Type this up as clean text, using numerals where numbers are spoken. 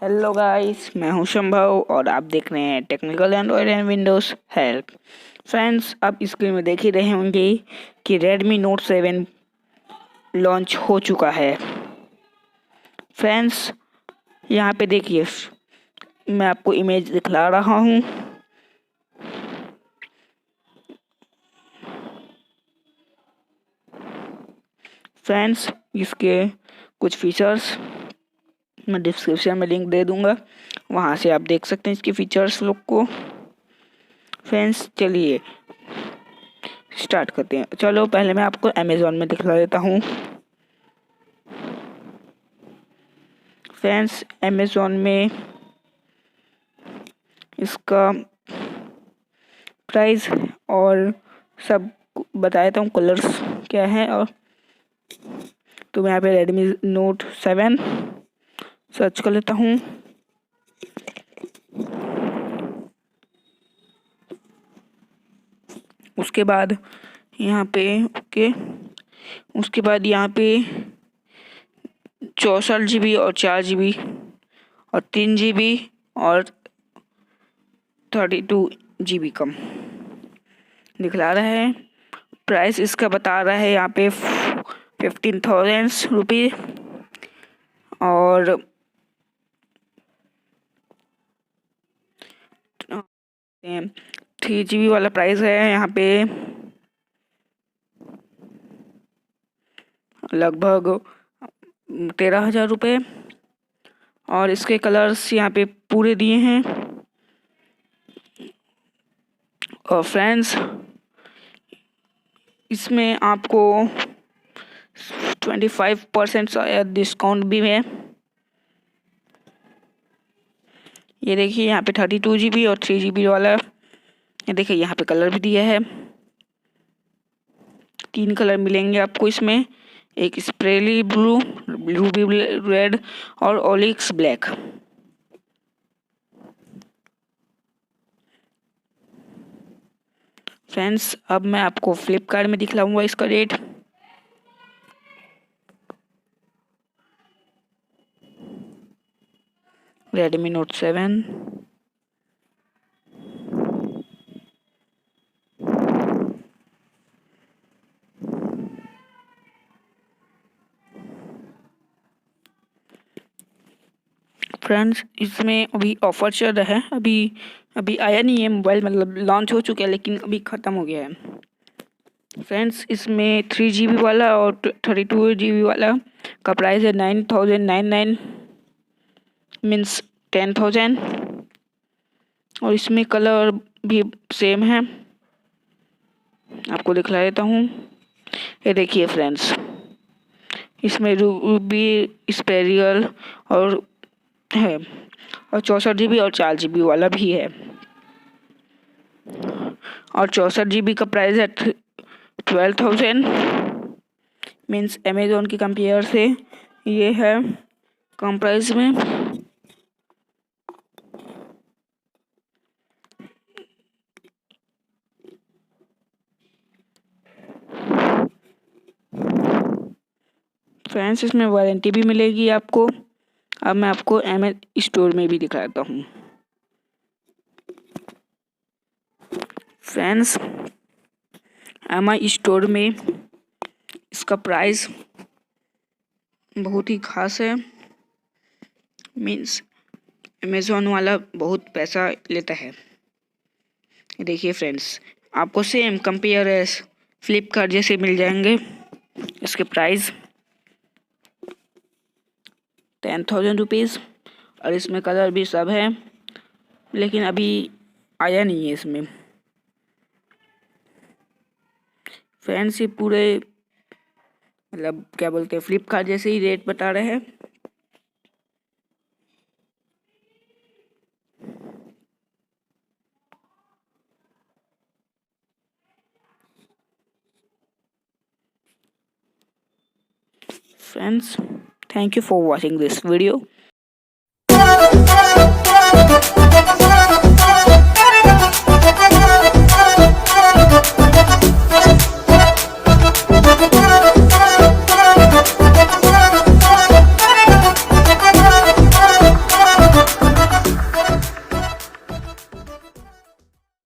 Hello guys, मैं हूं शंभव और आप देख रहे हैं technical Android and Windows help. Friends, आप स्क्रीन में देख ही रहे होंगे कि Redmi Note 7 लॉन्च हो चुका है। फ्रेंड्स, यहाँ पे देखिए, मैं आपको इमेज दिखला रहा हूँ। फ्रेंड्स, इसके कुछ फीचर्स मैं डिस्क्रिप्शन में लिंक दे दूँगा, वहाँ से आप देख सकते हैं इसके फीचर्स लोग को। फ्रेंड्स, चलिए स्टार्ट करते हैं। चलो पहले मैं आपको अमेज़ॉन में दिखला देता हूँ। फ्रेंड्स, अमेज़ॉन में इसका प्राइस और सब बता देता हूँ, कलर्स क्या है। और तो मैं यहाँ पे Redmi Note 7 सर्च कर लेता हूँ। उसके बाद यहाँ पे उसके बाद यहाँ पे 64 GB और 4 GB और 3 GB और 32 GB कम दिखला रहा है। प्राइस इसका बता रहा है यहाँ पे 15,000 रुपये और 3 GB वाला प्राइस है यहाँ पे लगभग 13,000 रुपये। और इसके कलर्स यहाँ पे पूरे दिए हैं। और फ्रेंड्स, इसमें आपको 25% शायद डिस्काउंट भी है। ये देखिए, यहाँ पे 32 GB और 3 GB वाला, ये देखिए यहाँ पे कलर भी दिया है। 3 कलर मिलेंगे आपको इसमें, एक स्प्रेली ब्लू, रूबी रेड और ओलिक्स ब्लैक। फ्रेंड्स, अब मैं आपको फ्लिपकार्ट में दिखलाऊंगा इसका रेट। Redmi Note 7 फ्रेंड्स, इसमें अभी ऑफर चल रहा है। अभी आया नहीं है मोबाइल, मतलब लॉन्च हो चुका है लेकिन अभी ख़त्म हो गया है। फ्रेंड्स, इसमें 3 GB वाला और 32 GB वाला का प्राइस है 9,999 मीन्स 10,000। और इसमें कलर भी सेम है, आपको दिखला देता हूँ। ये देखिए फ्रेंड्स, इसमें रूबी स्पेरियल और है, और 64 GB और 4 GB वाला भी है। और 64 GB का प्राइस है 12,000 मीन्स अमेज़ॉन की कंपेयर से ये है कम प्राइस में। फ्रेंड्स, इसमें वारंटी भी मिलेगी आपको। अब मैं आपको Amazon स्टोर में भी दिखाता हूँ। फ्रेंड्स, Amazon स्टोर में इसका प्राइस बहुत ही खास है, मीन्स अमेज़ॉन वाला बहुत पैसा लेता है। देखिए फ्रेंड्स, आपको सेम कंपेयर एस फ्लिपकार्ट जैसे मिल जाएंगे। इसके प्राइस 10,000 रुपीज़ और इसमें कलर भी सब है, लेकिन अभी आया नहीं है इसमें। फ्रेंड्स, ये पूरे मतलब क्या बोलते हैं, फ्लिपकार्ट जैसे ही रेट बता रहे हैं। Friends, thank you for watching this video.